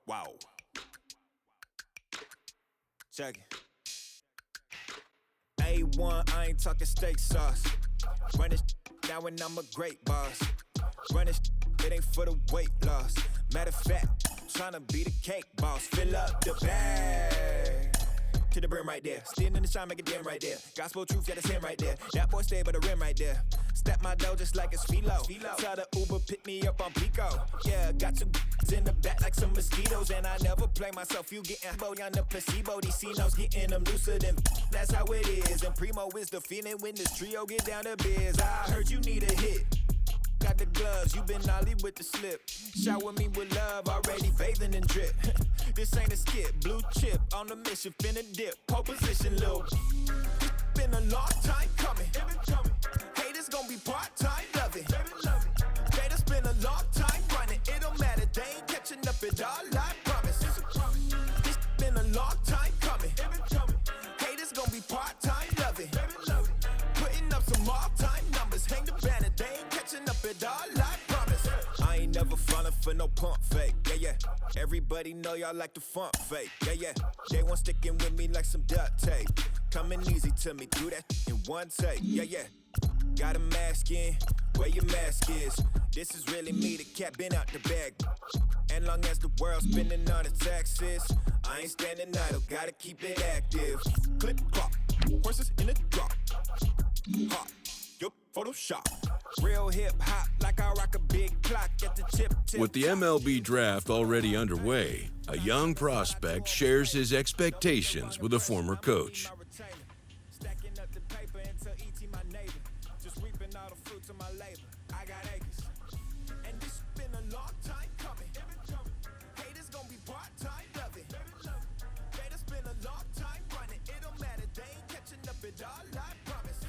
Wow. Check it. A1, I ain't talking steak sauce. Run this now and I'm a great boss. Run this, it ain't for the weight loss. Matter of fact, tryna be the cake boss. Fill up the bag to the brim right there. Standing in the shine, make it dim right there. Gospel truth, yeah, that's him right there. That boy stay by the rim right there. Step my dough just like it's philo. Tell the Uber, pick me up on Pico. Yeah, got two in the back like some mosquitoes. And I never play myself, you getting boy on the placebo. These C-notes getting them looser than that's how it is. And primo is the feeling when this trio get down to biz. I heard you need a hit. Got the gloves, you been ollie with the slip. Shower me with love, already bathing in drip. This ain't a skip, blue chip on the mission, finna dip. Pole position, lil'. It's been a long time coming. Haters gon' be part-time, love it. Haters been a long time running. It don't matter, they ain't catching up at all, I promise. It's been a long time coming. Haters gon' be part-time, love it. Putting up some all-time numbers, hang the banner, they ain't catching up at all, I promise. I ain't never falling for no pump fake, yeah. Everybody know y'all like the funk fake, yeah. They want sticking with me like some duct tape. Coming easy to me, do that in one take, yeah. Got a mask in, where your mask is. This is really me, the cat been out the bag. And long as the world's spending on the taxes, I ain't standing idle, gotta keep it active. Click clock, horses in the drop. Hot, yup, Photoshop. Real hip hop, like I rock a big clock at the tip. With the MLB draft already underway, a young prospect shares his expectations with a former coach. Stacking up the paper until ET my neighbor. Just reaping all the fruits of my labor. I got acres. And this been a long time coming. Haters gon' be part-time, love it. Haters been a long time running. It don't matter, they ain't catching up at all, I promise.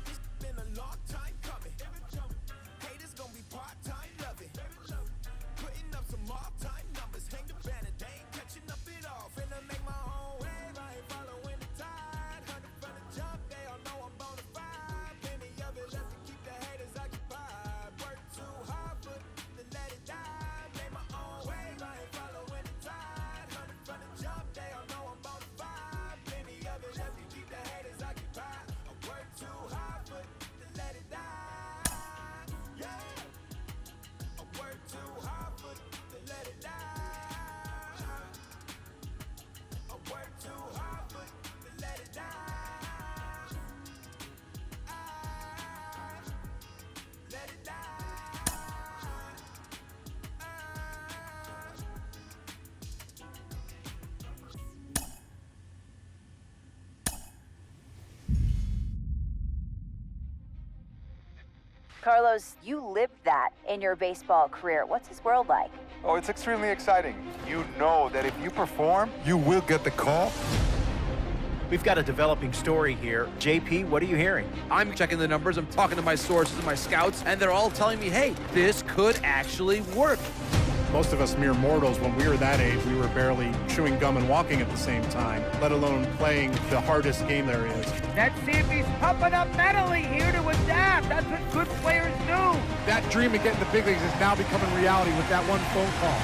It's been a long time coming. Haters gon' be part-time, love it. Putting up some all-time numbers, hang the banner, they ain't catching up at all. Finna make my own wave, I ain't following the tide. 100 from the jump, they all know I'm bona fide. Plenty of it left to keep the haters occupied. Work too hard for to let it die. Make my own wave, I ain't following the tide. 100 from the jump, they all know I'm bona fide. Plenty of it left to keep the haters occupied. I work too hard for to let it die. Yeah, I work too hard for to let it die. I work too hard for to let it die. Let it die. Carlos, you lived that in your baseball career. What's his world like? Oh, it's extremely exciting. You know that if you perform, you will get the call. We've got a developing story here. JP, what are you hearing? I'm checking the numbers, I'm talking to my sources and my scouts, and they're all telling me, hey, this could actually work. Most of us mere mortals, when we were that age, we were barely chewing gum and walking at the same time, let alone playing the hardest game there is. Let's see if he's pumping up mentally here to adapt. That's what good players do. That dream of getting the big leagues is now becoming reality with that one phone call.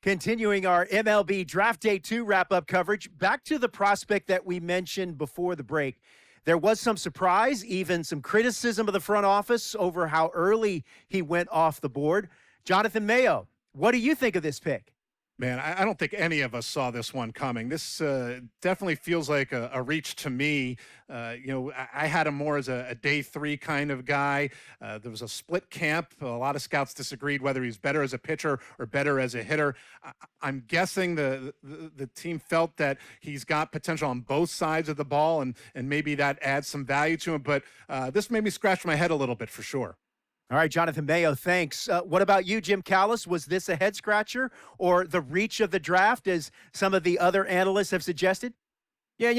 Continuing our MLB Draft Day 2 wrap-up coverage, back to the prospect that we mentioned before the break. There was some surprise, even some criticism of the front office over how early he went off the board. Jonathan Mayo, what do you think of this pick? Man, I don't think any of us saw this one coming. This definitely feels like a reach to me. I had him more as a day 3 kind of guy. There was a split camp. A lot of scouts disagreed whether he's better as a pitcher or better as a hitter. I'm guessing the team felt that he's got potential on both sides of the ball, and maybe that adds some value to him. But this made me scratch my head a little bit for sure. All right, Jonathan Mayo, thanks. What about you, Jim Callis? Was this a head-scratcher or the reach of the draft, as some of the other analysts have suggested? Yeah,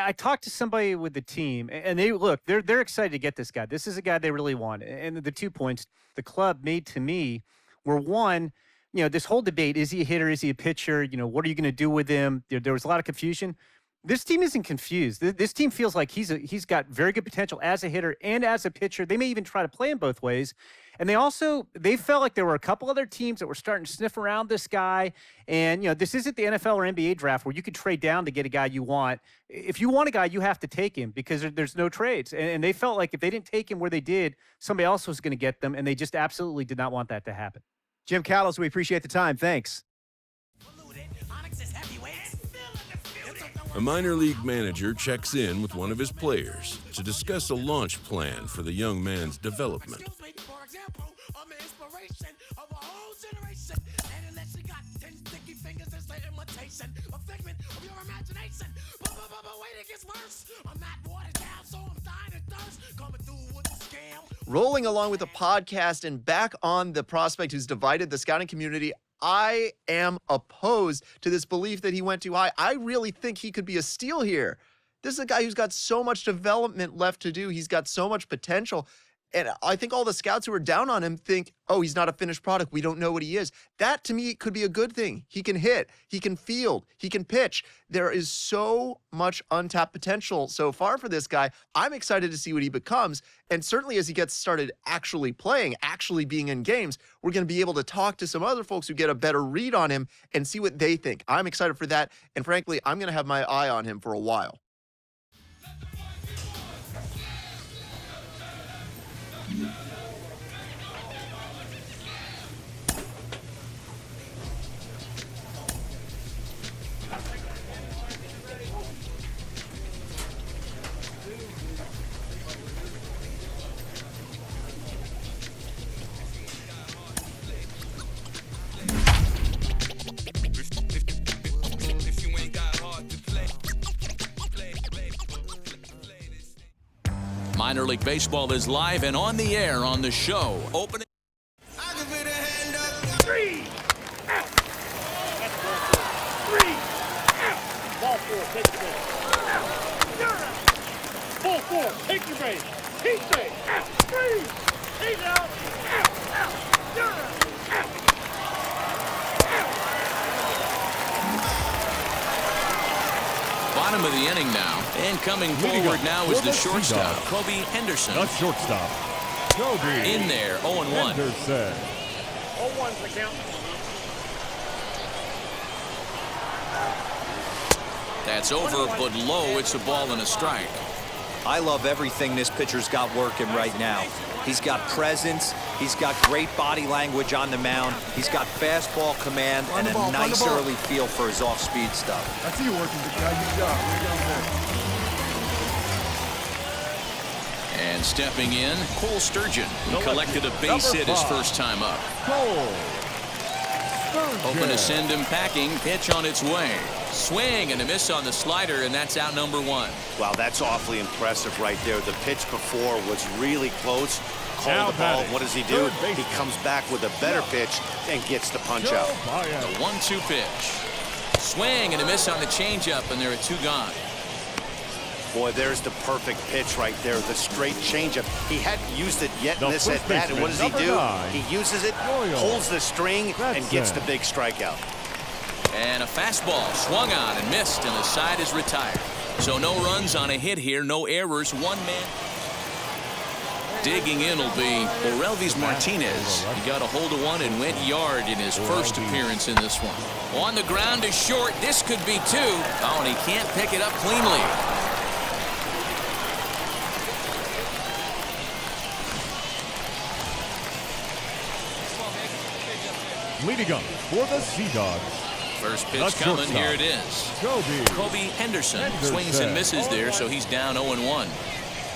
I talked to somebody with the team, and they're excited to get this guy. This is a guy they really want. And the 2 points the club made to me were, one, this whole debate, is he a hitter, is he a pitcher, what are you going to do with him? There was a lot of confusion. This team isn't confused. This team feels like he's got very good potential as a hitter and as a pitcher. They may even try to play him both ways. And they felt like there were a couple other teams that were starting to sniff around this guy. And, this isn't the NFL or NBA draft where you can trade down to get a guy you want. If you want a guy, you have to take him because there's no trades. And they felt like if they didn't take him where they did, somebody else was going to get them. And they just absolutely did not want that to happen. Jim Callis, we appreciate the time. Thanks. A minor league manager checks in with one of his players to discuss a launch plan for the young man's development. Rolling along with the podcast and back on the prospect who's divided the scouting community, I am opposed to this belief that he went too high. I really think he could be a steal here. This is a guy who's got so much development left to do. He's got so much potential. And I think all the scouts who are down on him think, oh, he's not a finished product. We don't know what he is. That, to me, could be a good thing. He can hit. He can field. He can pitch. There is so much untapped potential so far for this guy. I'm excited to see what he becomes. And certainly as he gets started actually playing, actually being in games, we're going to be able to talk to some other folks who get a better read on him and see what they think. I'm excited for that. And frankly, I'm going to have my eye on him for a while. Minor League Baseball is live and on the air on the show. Opening. Three. Out. Three. Out. Ball four. Take your base. Out. You're out. Ball four. Take your base. He's safe. Out. Three. He's out. Out. Out. You're out. Out. Bottom of the inning now. And coming forward now is the shortstop, Kobe Henderson. The shortstop, Kobe. In there, 0-1. Henderson. 0-1's the count. That's over, but low. It's a ball and a strike. I love everything this pitcher's got working right now. He's got presence. He's got great body language on the mound. He's got fastball command and a nice early feel for his off-speed stuff. I see you working, big guy. Good job. Way down there. And stepping in, Cole Sturgeon, who collected a base hit his first time up. Cole Sturgeon. Hoping to send him packing. Pitch on its way. Swing and a miss on the slider, and that's out number one. Wow, that's awfully impressive right there. The pitch before was really close. Called the ball. What does he do? He comes back with a better pitch and gets the punch out. The 1-2 pitch. Swing and a miss on the changeup, and there are two gone. Boy, there's the perfect pitch right there. The straight changeup. He hadn't used it yet in this at bat. And what does he do? He uses it, pulls the string, and gets the big strikeout. And a fastball swung on and missed, and the side is retired. So no runs on a hit here, no errors, one man. Digging in will be Orelvis Martinez. He got a hold of one and went yard in his first appearance in this one. On the ground is short. This could be two. Oh, and he can't pick it up cleanly. Leading up for the Sea Dogs. First pitch coming, here it is. Kobe Henderson swings and misses there, so he's down 0-1.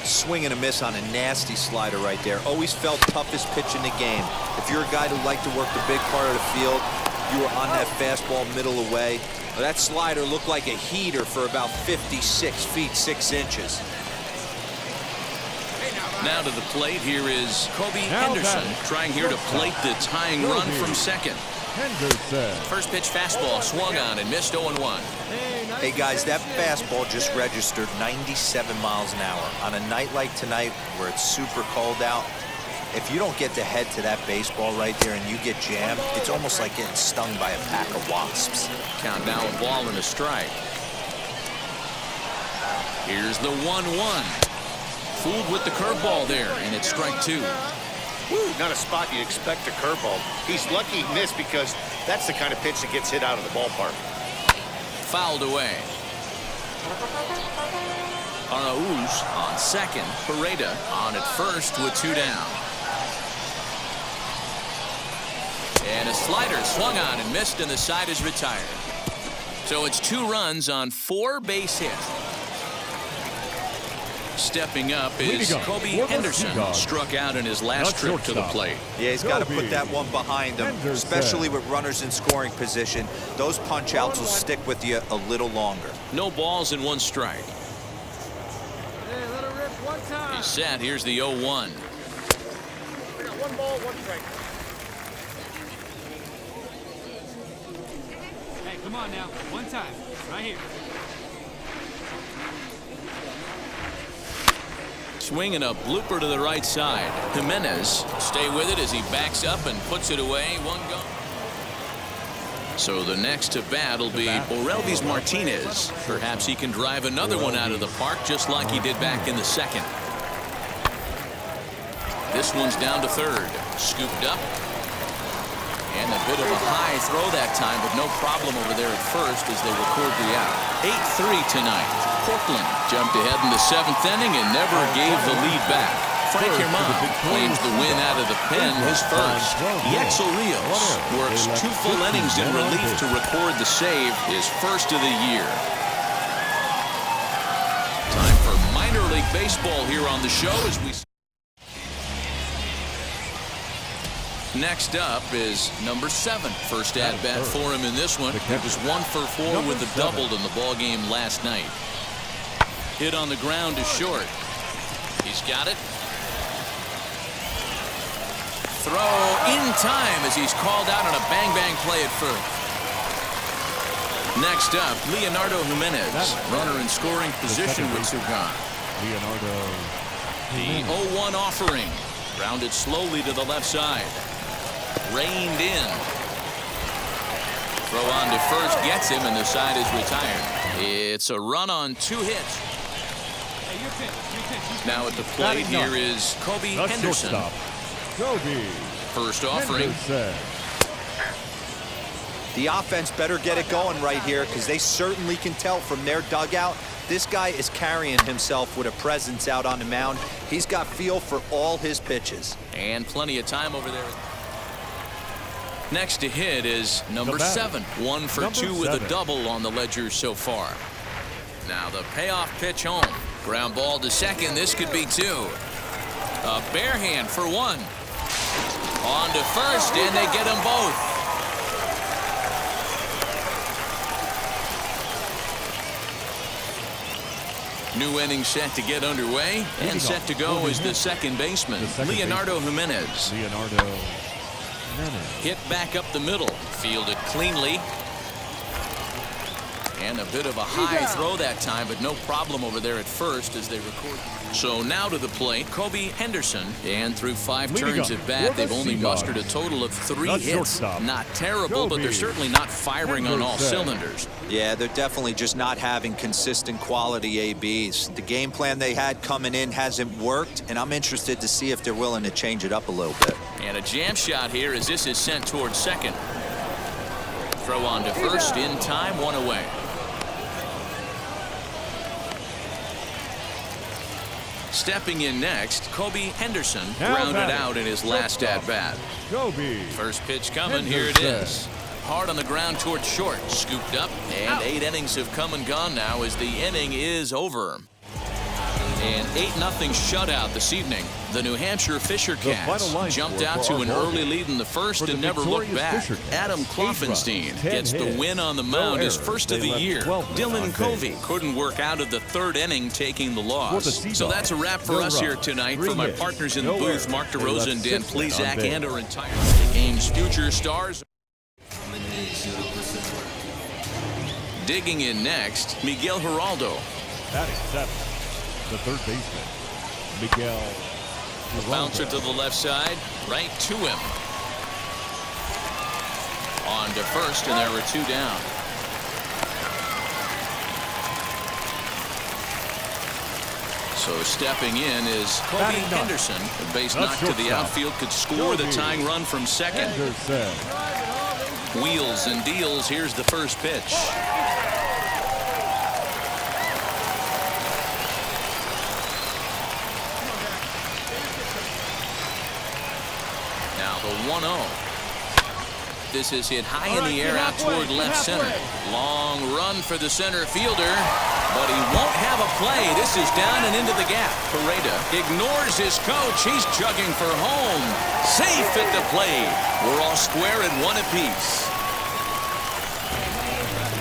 Swing and a miss on a nasty slider right there. Always felt toughest pitch in the game. If you're a guy who liked to work the big part of the field, you were on that fastball middle away. That slider looked like a heater for about 56 feet 6 inches. Now to the plate, here is Kobe Henderson trying here to plate the tying run from second. Henderson. First pitch fastball swung on and missed 0-1. Hey guys, that fastball just registered 97 miles an hour. On a night like tonight where it's super cold out, if you don't get the head to that baseball right there and you get jammed, it's almost like getting stung by a pack of wasps. Count now, a ball and a strike. Here's the 1-1. Fooled with the curveball there, and it's strike 2. Woo, not a spot you'd expect a curveball. He's lucky he missed because that's the kind of pitch that gets hit out of the ballpark. Fouled away. Arauz on second. Pareda on at first with 2 down. And a slider swung on and missed, and the side is retired. So it's 2 runs on 4 base hits. Stepping up is Kobe Henderson. Struck out in his last trip to the plate. Yeah, he's got to put that one behind him, especially with runners in scoring position. Those punch outs will stick with you a little longer. No balls and 1 strike. He's set. Here's the 0-1. We got 1 ball, 1 strike. Hey, come on now. 1 time. Right here. Swinging a blooper to the right side. Jimenez stay with it as he backs up and puts it away. 1 go. So the next to bat will be Orelvis Martinez. Perhaps he can drive another one out of the park just like he did back in the second. This one's down to third. Scooped up. And a bit of a high throw that time, but no problem over there at first as they record the out. 8-3 tonight. Portland jumped ahead in the 7th inning and never gave the lead back. Frank Herman claims the win out of the pen, his first. Yexel Rios works 2 full innings in relief to record the save, his first of the year. Time for minor league baseball here on the show as we... Next up is number 7. First at bat for him in this one. He was 1 for 4 with a double in the ball game last night. Hit on the ground to short. He's got it. Throw in time as he's called out on a bang-bang play at first. Next up, Leonardo Jimenez, runner in scoring position with Sugan. The 0-1 offering, rounded slowly to the left side. Reined in. Throw on to first gets him, and the side is retired. It's a run on 2 hits. Now at the plate here is Kobe Henderson. First offering. The offense better get it going right here because they certainly can tell from their dugout. This guy is carrying himself with a presence out on the mound. He's got feel for all his pitches. And plenty of time over there. Next to hit is number 7. 1 for 2 with a double on the ledger so far. Now the payoff pitch home. Ground ball to second. This could be 2. A bare hand for 1. On to first, and they get them both. New inning set to get underway, and set to go is the second baseman, Leonardo Jimenez. Hit back up the middle, fielded cleanly. And a bit of a high throw that time, but no problem over there at first as they record. So now to the plate, Kobe Henderson. And through 5 turns at bat, they've only mustered a total of 3 hits. Not terrible, but they're certainly not firing on all cylinders. Yeah, they're definitely just not having consistent quality ABs. The game plan they had coming in hasn't worked, and I'm interested to see if they're willing to change it up a little bit. And a jam shot here as this is sent towards second. Throw on to first in time, 1 away. Stepping in next, Kobe Henderson grounded out in his last at-bat. First pitch coming, here it is. Hard on the ground towards short, scooped up, and 8 innings have come and gone now as the inning is over. An 8-0 shutout this evening. The New Hampshire Fisher Cats jumped out to an early lead in the first and never looked back. Adam Kloffenstein gets the win on the mound, his first of the year. Dylan Covey couldn't work out of the 3rd inning, taking the loss. So that's a wrap for us here tonight. For my partners in the booth, Mark DeRosa and Dan Plezak, and our entire game's future stars. Digging in next, Miguel Geraldo. Batting 7, the third baseman, Miguel Bouncer to the left side, right to him. On to first, and there were 2 down. So stepping in is Kobe Henderson. The base knock to the outfield could score the tying run from second. Wheels and deals. Here's the first pitch. Now the 1-0. This is hit high in the air out toward left center. Long run for the center fielder, but he won't have a play. This is down and into the gap. Pareda ignores his coach. He's chugging for home. Safe at the plate. We're all square at 1 apiece.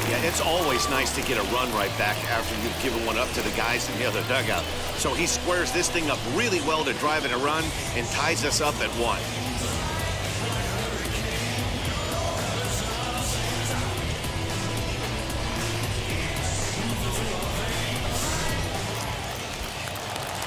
Yeah, it's always nice to get a run right back after you've given one up to the guys in the other dugout. So he squares this thing up really well to drive in a run and ties us up at 1.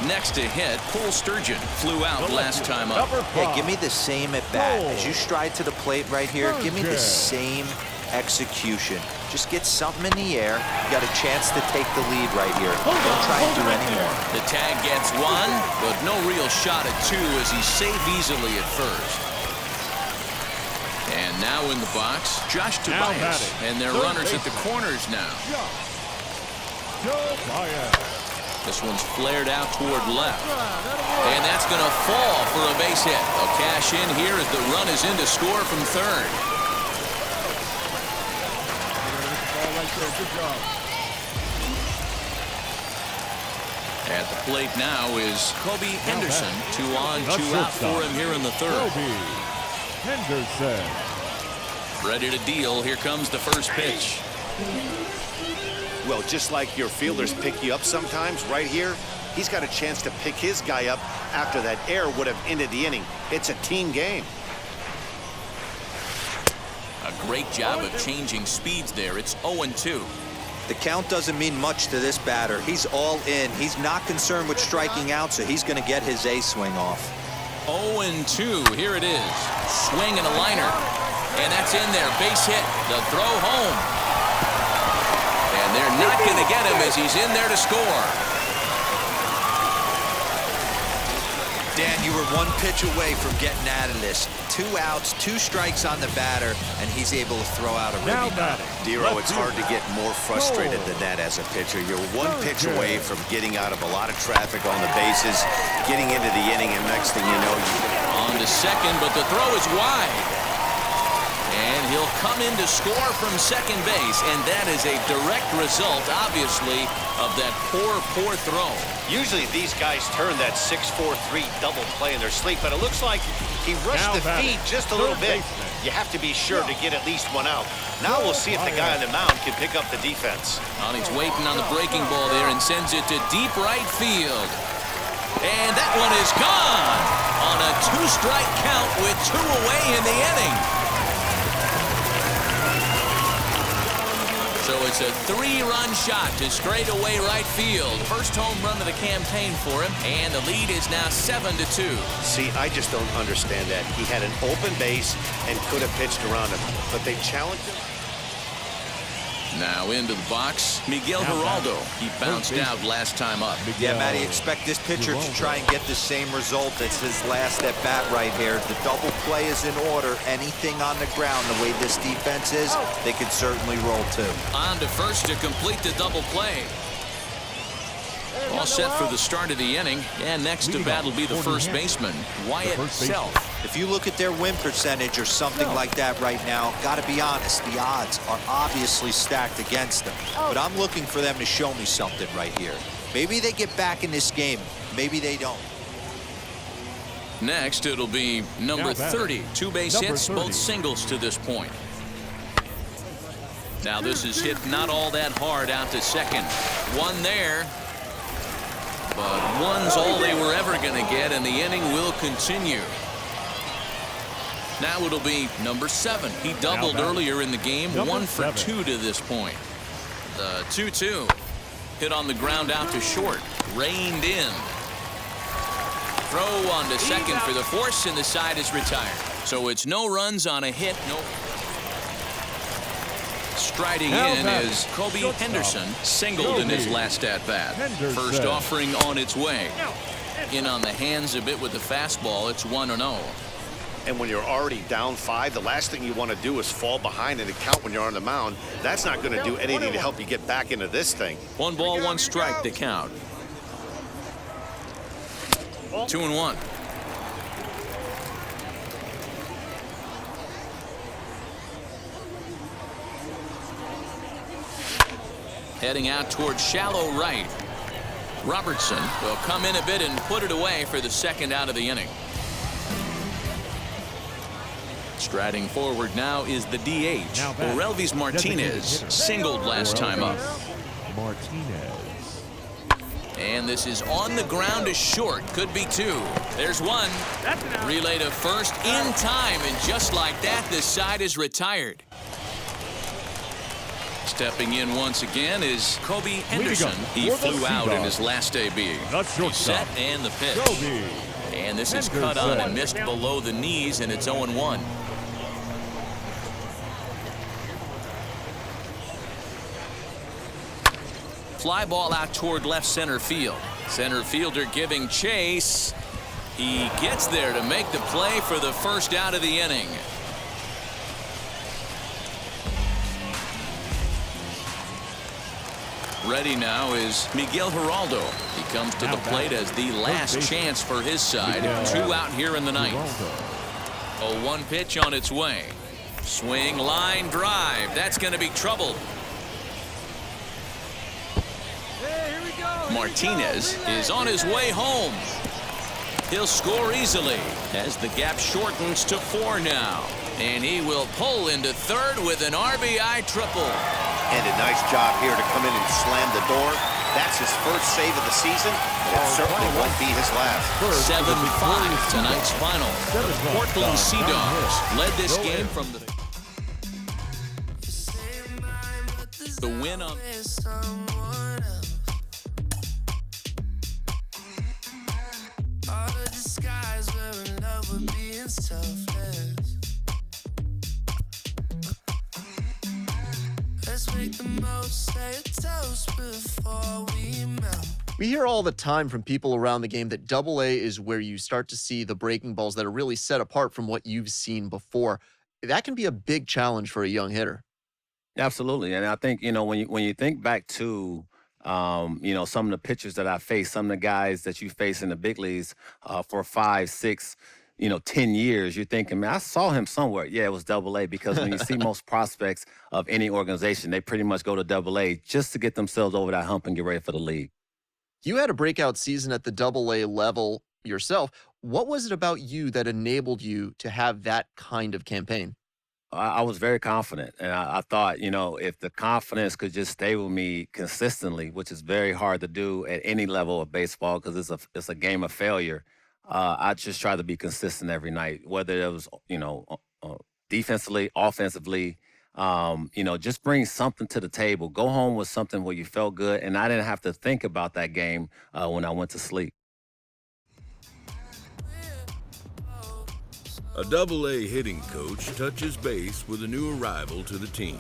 Next to hit, Cole Sturgeon flew out last time up. Yeah, give me the same at bat. As you stride to the plate right here, give me the same execution. Just get something in the air. You got a chance to take the lead right here. Don't try and do any more. The tag gets 1, but no real shot at 2 as he's safe easily at first. And now in the box, Josh Tobias. And their runners at the corners now. This one's flared out toward left. And that's going to fall for a base hit. They'll cash in here as the run is in to score from third. At the plate now is Kobe Henderson. 2 on, 2 out for him here in the third. Kobe Henderson. Ready to deal. Here comes the first pitch. Well, just like your fielders pick you up sometimes, right here, he's got a chance to pick his guy up after that error would have ended the inning. It's a team game. A great job of changing speeds there. It's 0-2. The count doesn't mean much to this batter. He's all in. He's not concerned with striking out, so he's going to get his A swing off. 0-2. Here it is. Swing and a liner. And that's in there. Base hit. The throw home. And they're not going to get him as he's in there to score. Dan, you were 1 pitch away from getting out of this. 2 outs, 2 strikes on the batter, and he's able to throw out a ribby nut. Dero, it's hard to get more frustrated than that as a pitcher. You're 1 pitch away from getting out of a lot of traffic on the bases, getting into the inning, and next thing you know, on to second, but the throw is wide. And he'll come in to score from second base, and that is a direct result, obviously, of that poor throw. Usually these guys turn that 6-4-3 double play in their sleep, but it looks like he rushed the feed just a little bit. You have to be sure to get at least 1 out. Now we'll see if the guy on the mound can pick up the defense. He's waiting on the breaking ball there and sends it to deep right field. And that one is gone on a 2-strike count with 2 away in the inning. So it's a 3-run shot to straightaway right field. First home run of the campaign for him, and the lead is now 7-2. See, I just don't understand that. He had an open base and could have pitched around him, but they challenged him. Now into the box, Miguel Geraldo. He bounced out last time up. Yeah, Matty, expect this pitcher to try and get the same result as his last at bat right here. The double play is in order. Anything on the ground, the way this defense is, they could certainly roll too. On to first to complete the double play. All set for the start of the inning, and next to bat will be the first baseman, Wyatt Self. If you look at their win percentage or something like that right now, got to be honest, the odds are obviously stacked against them. But I'm looking for them to show me something right here. Maybe they get back in this game. Maybe they don't. Next, it'll be number 30. 2 base hits, both singles to this point. Now this is hit not all that hard out to second. 1 there. But 1's all they were ever going to get, and the inning will continue. Now it'll be number 7. He doubled earlier in the game, 1 for 2 to this point. The 2-2. Hit on the ground out to short. Reined in. Throw on to second for the force, and the side is retired. So it's no runs on a hit. No. Striding in is Kobe Henderson, singled in his last at-bat. First offering on its way. In on the hands a bit with the fastball. It's 1-0. And when you're already down 5, the last thing you want to do is fall behind in the count when you're on the mound. That's not going to do anything to help you get back into this thing. 1 ball, 1 strike to count. 2-1. Heading out towards shallow right. Robertson will come in a bit and put it away for the second out of the inning. Striding forward now is the DH. Orelvis Martinez singled last time up. And this is on the ground to short. Could be 2. There's 1. Relay to first in time, and just like that, the side is retired. Stepping in once again is Kobe Henderson. He flew out in his last debut. He's set and the pitch. And this is cut on and missed below the knees, and it's 0-1. Fly ball out toward left center field. Center fielder giving chase. He gets there to make the play for the first out of the inning. Ready now is Miguel Geraldo. He comes to the plate as the last chance for his side. 2 out here in the ninth. A 1 pitch on its way. Swing, line, drive. That's going to be trouble. Martinez is on his way home. He'll score easily as the gap shortens to 4 now. And he will pull into third with an RBI triple. And a nice job here to come in and slam the door. That's his first save of the season, and it certainly won't be his last. 7-5 tonight's final. The Portland Sea Dogs led this game from the win on. We hear all the time from people around the game that Double A is where you start to see the breaking balls that are really set apart from what you've seen before. That can be a big challenge for a young hitter. Absolutely. And I think, when you think back to, some of the pitchers that I faced, some of the guys that you face in the big leagues for 5, 6, 10 years, you're thinking, man, I saw him somewhere. Yeah, it was Double A, because when you see most prospects of any organization, they pretty much go to Double A just to get themselves over that hump and get ready for the league. You had a breakout season at the Double A level yourself. What was it about you that enabled you to have that kind of campaign? I was very confident, and I thought, if the confidence could just stay with me consistently, which is very hard to do at any level of baseball because it's a game of failure. I just try to be consistent every night, whether it was, defensively, offensively, just bring something to the table. Go home with something where you felt good, and I didn't have to think about that game when I went to sleep. A Double-A hitting coach touches base with a new arrival to the team.